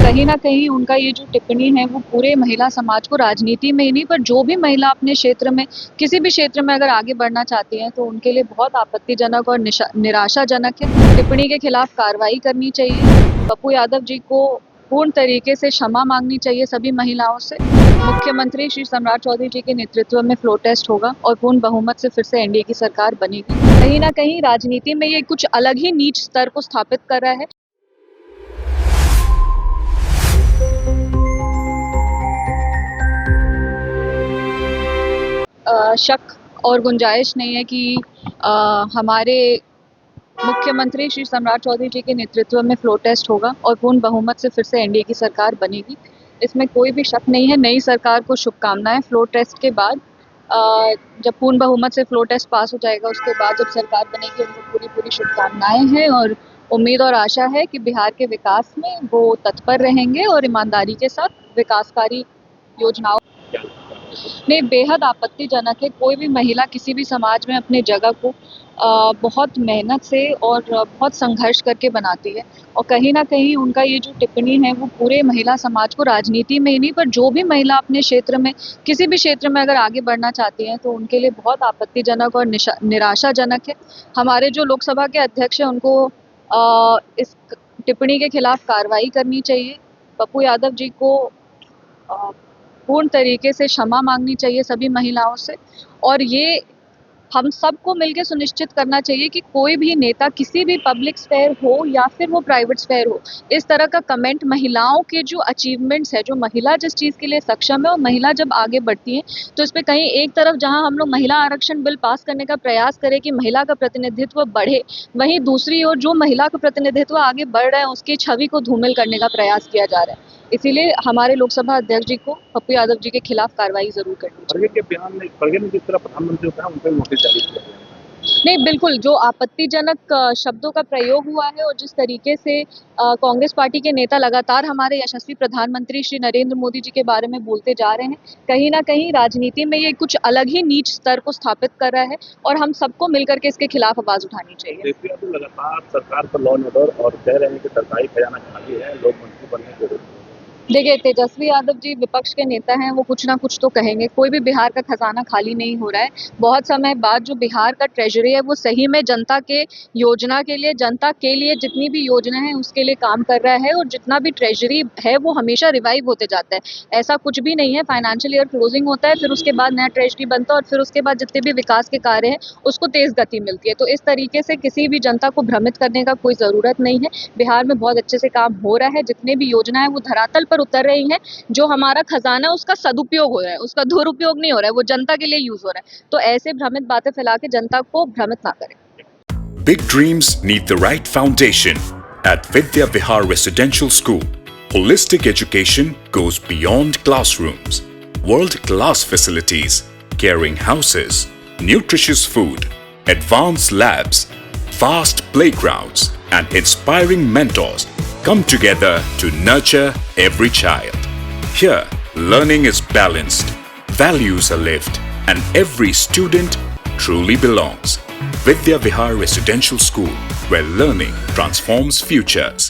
कहीं न कहीं उनका ये जो टिप्पणी है वो पूरे महिला समाज को, राजनीति में ही नहीं पर जो भी महिला अपने क्षेत्र में, किसी भी क्षेत्र में अगर आगे बढ़ना चाहती हैं तो उनके लिए बहुत आपत्तिजनक और निराशाजनक है। टिप्पणी के खिलाफ कार्रवाई करनी चाहिए। पप्पू यादव जी को पूर्ण तरीके से क्षमा मांगनी चाहिए सभी महिलाओं से। मुख्यमंत्री श्री सम्राट चौधरी जी के नेतृत्व में फ्लोर टेस्ट होगा और पूर्ण बहुमत से फिर से एनडीए की सरकार बनेगी। कहीं न कहीं राजनीति में ये कुछ अलग ही नीच स्तर को स्थापित कर रहा है। शक और गुंजाइश नहीं है कि हमारे मुख्यमंत्री श्री सम्राट चौधरी जी के नेतृत्व में फ्लोर टेस्ट होगा और पूर्ण बहुमत से फिर से एनडीए की सरकार बनेगी। इसमें कोई भी शक नहीं है। नई सरकार को शुभकामनाएं। फ्लोर टेस्ट के बाद जब पूर्ण बहुमत से फ्लोर टेस्ट पास हो जाएगा उसके बाद जब सरकार बनेगी उनको पूरी पूरी शुभकामनाएं हैं और उम्मीद और आशा है कि बिहार के विकास में वो तत्पर रहेंगे और ईमानदारी के साथ विकासकारी योजनाओं नहीं, बेहद आपत्तिजनक है। कोई भी महिला किसी भी समाज में अपने जगह को बहुत मेहनत से और बहुत संघर्ष करके बनाती है और कहीं न कहीं उनका ये जो टिप्पणी है वो पूरे महिला समाज को, राजनीति में ही नहीं पर जो भी महिला अपने क्षेत्र में, किसी भी क्षेत्र में अगर आगे बढ़ना चाहती हैं तो उनके लिए बहुत आपत्तिजनक और निराशाजनक है। हमारे जो लोकसभा के अध्यक्ष हैं उनको इस टिप्पणी के खिलाफ कार्रवाई करनी चाहिए। पप्पू यादव जी को पूर्ण तरीके से क्षमा मांगनी चाहिए सभी महिलाओं से और ये हम सबको मिलकर सुनिश्चित करना चाहिए कि कोई भी नेता किसी भी पब्लिक स्फेयर हो या फिर वो प्राइवेट स्फेयर हो, इस तरह का कमेंट महिलाओं के जो अचीवमेंट्स है, जो महिला जिस चीज़ के लिए सक्षम है और महिला जब आगे बढ़ती है तो इस पे कहीं एक तरफ जहां हम लोग महिला आरक्षण बिल पास करने का प्रयास करें कि महिला का प्रतिनिधित्व बढ़े, वहीं दूसरी ओर जो महिला का प्रतिनिधित्व आगे बढ़ रहा है उसकी छवि को धूमिल करने का प्रयास किया जा रहा है। इसीलिए हमारे लोकसभा अध्यक्ष जी को पप्पू यादव जी के खिलाफ कार्रवाई जरूर करनी चाहिए। खड़गे के बयान में खड़गे ने जिस तरह प्रधानमंत्री होता है उनको नोटिस जारी किया गया। नहीं, बिल्कुल जो आपत्तिजनक शब्दों का प्रयोग हुआ है और जिस तरीके से कांग्रेस पार्टी के नेता लगातार हमारे यशस्वी प्रधानमंत्री श्री नरेंद्र मोदी जी के बारे में बोलते जा रहे हैं, कहीं ना कहीं राजनीति में ये कुछ अलग ही नीच स्तर को स्थापित कर रहा है और हम सबको मिलकर के इसके खिलाफ आवाज उठानी चाहिए। तो लगातार सरकार पर लॉ एंड ऑर्डर और कह रहे हैं कि सरकारी खजाना खाली है, लोग मंत्री बनने के लिए। देखिए, तेजस्वी यादव जी विपक्ष के नेता हैं, वो कुछ ना कुछ तो कहेंगे। कोई भी बिहार का खजाना खाली नहीं हो रहा है। बहुत समय बाद जो बिहार का ट्रेजरी है वो सही में जनता के योजना के लिए, जनता के लिए जितनी भी योजना है उसके लिए काम कर रहा है और जितना भी ट्रेजरी है वो हमेशा रिवाइव होते जाता है। ऐसा कुछ भी नहीं है। फाइनेंशियल ईयर क्लोजिंग होता है, फिर उसके बाद नया ट्रेजरी बनता है और फिर उसके बाद जितने भी विकास के कार्य हैं उसको तेज गति मिलती है। तो इस तरीके से किसी भी जनता को भ्रमित करने का कोई ज़रूरत नहीं है। बिहार में बहुत अच्छे से काम हो रहा है। जितने भी योजना है वो धरातल पर उतर रही है। जो हमारा खजाना है उसका सदुपयोग हो रहा है, उसका दुरुपयोग नहीं हो रहा है, वो जनता के लिए यूज हो रहा है। तो ऐसे भ्रमित बातें फैला के जनता को भ्रमित ना करें। Big dreams need the right foundation. At Vidya Vihar Residential School, holistic education goes beyond classrooms. World-class facilities, caring houses, nutritious food, advanced labs, vast playgrounds, and inspiring mentors come together to nurture every child. Here, learning is balanced, values are lived, and every student truly belongs. Vidya Vihar Residential School, where learning transforms futures.